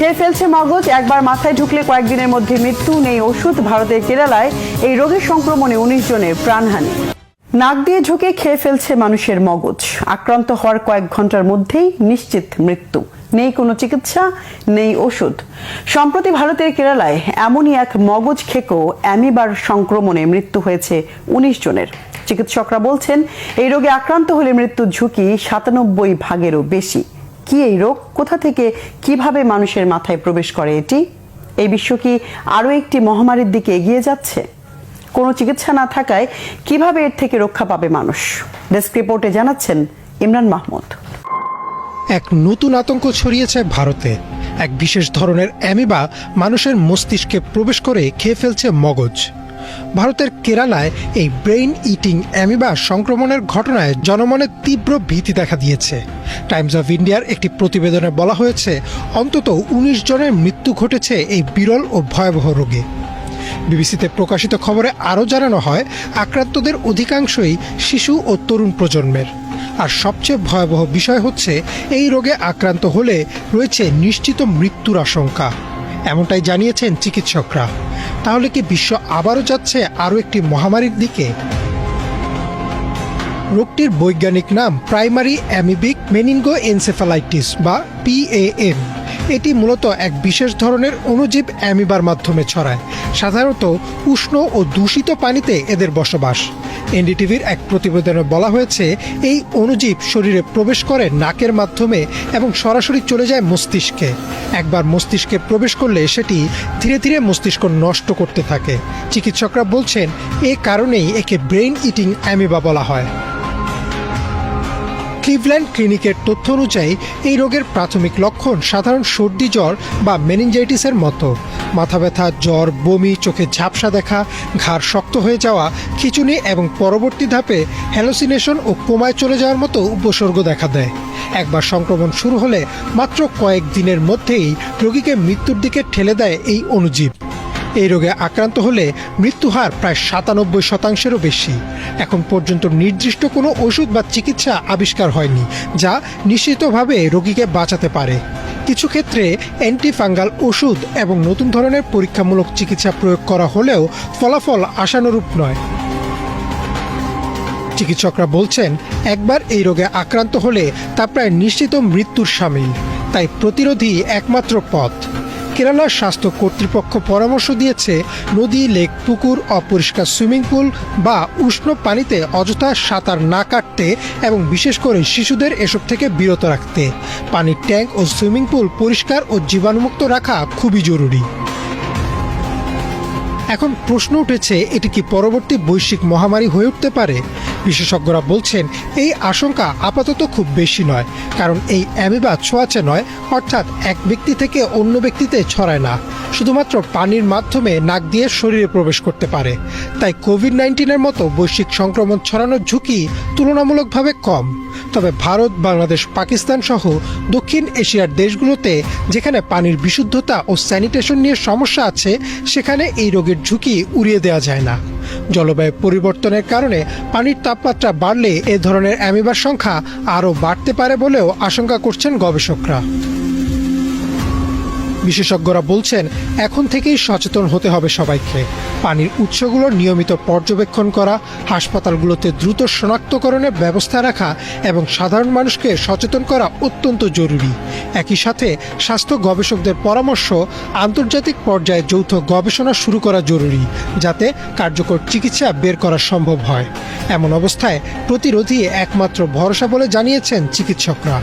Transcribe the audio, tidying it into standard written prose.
খেয়ে ফেলছে মগজ, একবার মাথায় ঢুকলে কয়েকদিনের মধ্যে মৃত্যু। নেই ওষুধ। ভারতের কেরালায় এই রোগের সংক্রমণে 19 জনের প্রাণহানি। নাক দিয়ে ঢুকে খেয়ে ফেলছে মানুষের মগজ। আক্রান্ত হওয়ার কয়েক ঘন্টার মধ্যেই নিশ্চিত মৃত্যু। নেই কোনো চিকিৎসা, নেই ওষুধ। সম্প্রতি ভারতের কেরালায় এমনই এক মগজ খেকো অ্যামিবার সংক্রমণে মৃত্যু হয়েছে 19 জনের। চিকিৎসকরা বলছেন এই রোগে আক্রান্ত হলে মৃত্যুর ঝুঁকি 97 বেশি। কি এই রোগ, কোথা থেকে কিভাবে মানুষের মাথায় প্রবেশ করে এটি? এই বিশ্ব কি আরও একটি মহামারীর দিকে এগিয়ে যাচ্ছে? কোনো চিকিৎসা না থাকায় কিভাবে এর থেকে রক্ষা পাবে মানুষ? ডেস্ক রিপোর্টে জানাচ্ছেন ইমরান মাহমুদ। এক নতুন আতঙ্ক ছড়িয়েছে ভারতে। এক বিশেষ ধরনের অ্যামিবা মানুষের মস্তিষ্কে প্রবেশ করে খেয়ে ফেলছে মগজ। ভারতের কেরালায় এই ব্রেইন ইটিং অ্যামিবা সংক্রমণের ঘটনায় জনমনে তীব্র ভীতি দেখা দিয়েছে। টাইমস অফ ইন্ডিয়ার একটি প্রতিবেদনে বলা হয়েছে অন্তত 19 জনের মৃত্যু ঘটেছে এই বিরল ও ভয়াবহ রোগে। বিবিসিতে প্রকাশিত খবরে আরও জানানো হয় আক্রান্তদের অধিকাংশই শিশু ও তরুণ প্রজন্মের। আর সবচেয়ে ভয়াবহ বিষয় হচ্ছে এই রোগে আক্রান্ত হলে রয়েছে নিশ্চিত মৃত্যুর আশঙ্কা। এমনটাই জানিয়েছেন চিকিৎসকরা। তাহলে কি বিশ্ব আবারও যাচ্ছে আরও একটি মহামারীর দিকে? রোগটির বৈজ্ঞানিক নাম প্রাইমারি অ্যামিবিক মেনিনগোএনসেফালাইটিস বা PAM। এটি মূলত এক বিশেষ ধরনের অণুজীব অ্যামিবার মাধ্যমে ছড়ায়। সাধারণত উষ্ণ ও দূষিত পানিতে এদের বসবাস। এনডিটিভির এক প্রতিবেদনে বলা হয়েছে এই অণুজীব শরীরে প্রবেশ করে নাকের মাধ্যমে এবং সরাসরি চলে যায় মস্তিষ্কে। একবার মস্তিষ্কে প্রবেশ করলে সেটি ধীরে ধীরে মস্তিষ্ক নষ্ট করতে থাকে। চিকিৎসকরা বলছেন এ কারণেই একে ব্রেইন ইটিং অ্যামিবা বলা হয়। ক্লিভল্যান্ড ক্লিনিকের তথ্য অনুযায়ী এই রোগের প্রাথমিক লক্ষণ সাধারণ সর্দি জ্বর বা মেনিনজাইটিসের মতো। মাথা ব্যথা, জ্বর, বমি, চোখে ঝাপসা দেখা, ঘাড় শক্ত হয়ে যাওয়া, খিঁচুনি এবং পরবর্তী ধাপে হ্যালোসিনেশন ও কোমায় চলে যাওয়ার মতো উপসর্গ দেখা দেয়। একবার সংক্রমণ শুরু হলে মাত্র কয়েক দিনের মধ্যেই রোগীকে মৃত্যুর দিকে ঠেলে দেয় এই অণুজীব। এই রোগে আক্রান্ত হলে মৃত্যুহার প্রায় 97%-এরও বেশি। এখন পর্যন্ত নির্দিষ্ট কোনো ওষুধ বা চিকিৎসা আবিষ্কার হয়নি যা নিশ্চিতভাবে রোগীকে বাঁচাতে পারে। কিছু ক্ষেত্রে অ্যান্টিফাঙ্গাল ওষুধ এবং নতুন ধরনের পরীক্ষামূলক চিকিৎসা প্রয়োগ করা হলেও ফলাফল আশানুরূপ নয়। চিকিৎসকরা বলছেন একবার এই রোগে আক্রান্ত হলে তা প্রায় নিশ্চিত মৃত্যুর শামিল। তাই প্রতিরোধই একমাত্র পথ। কেরালার স্বাস্থ্য কর্তৃপক্ষ পরামর্শ দিয়েছে নদী, লেক, পুকুর, অপরিষ্কার সুইমিং পুল বা উষ্ণ পানিতে অযথা সাঁতার না কাটতে এবং বিশেষ করে শিশুদের এসব থেকে বিরত রাখতে। পানির ট্যাঙ্ক ও সুইমিং পুল পরিষ্কার ও জীবাণুমুক্ত রাখা খুবই জরুরি। এখন প্রশ্ন উঠেছে এটি কি পরবর্তী বৈশ্বিক মহামারী হয়ে উঠতে পারে? বিশেষজ্ঞরা বলছেন এই আশঙ্কা আপাতত খুব বেশি নয়, কারণ এই অ্যামিবা ছোঁয়াচে নয়, অর্থাৎ এক ব্যক্তি থেকে অন্য ব্যক্তিতে ছড়ায় না, শুধুমাত্র পানির মাধ্যমে নাক দিয়ে শরীরে প্রবেশ করতে পারে। তাই কোভিড-19-এর মতো বৈশ্বিক সংক্রমণ ছড়ানোর ঝুঁকি তুলনামূলকভাবে কম। তবে ভারত, বাংলাদেশ, পাকিস্তান সহ দক্ষিণ এশিয়ার দেশগুলোতে যেখানে পানির বিশুদ্ধতা ও স্যানিটেশন নিয়ে সমস্যা আছে সেখানে এই রোগের ঝুঁকি উড়িয়ে দেওয়া যায় না। জলবায়ু পরিবর্তনের কারণে পানির তাপমাত্রা বাড়লে এ ধরনের অ্যামিবার সংখ্যা আরও বাড়তে পারে বলেও আশঙ্কা করছেন গবেষকরা। বিশেষজ্ঞরা বলছেন এখন থেকেই সচেতন হতে হবে সবাইকে। পানির উৎসগুলোর নিয়মিত পর্যবেক্ষণ করা, হাসপাতালগুলোতে দ্রুত শনাক্তকরণের ব্যবস্থা রাখা এবং সাধারণ মানুষকে সচেতন করা অত্যন্ত জরুরি। একই সাথে স্বাস্থ্য গবেষকদের পরামর্শ আন্তর্জাতিক পর্যায়ে যৌথ গবেষণা শুরু করা জরুরি, যাতে কার্যকর চিকিৎসা বের করা সম্ভব হয়। এমন অবস্থায় প্রতিরোধই একমাত্র ভরসা বলে জানিয়েছেন চিকিৎসকরা।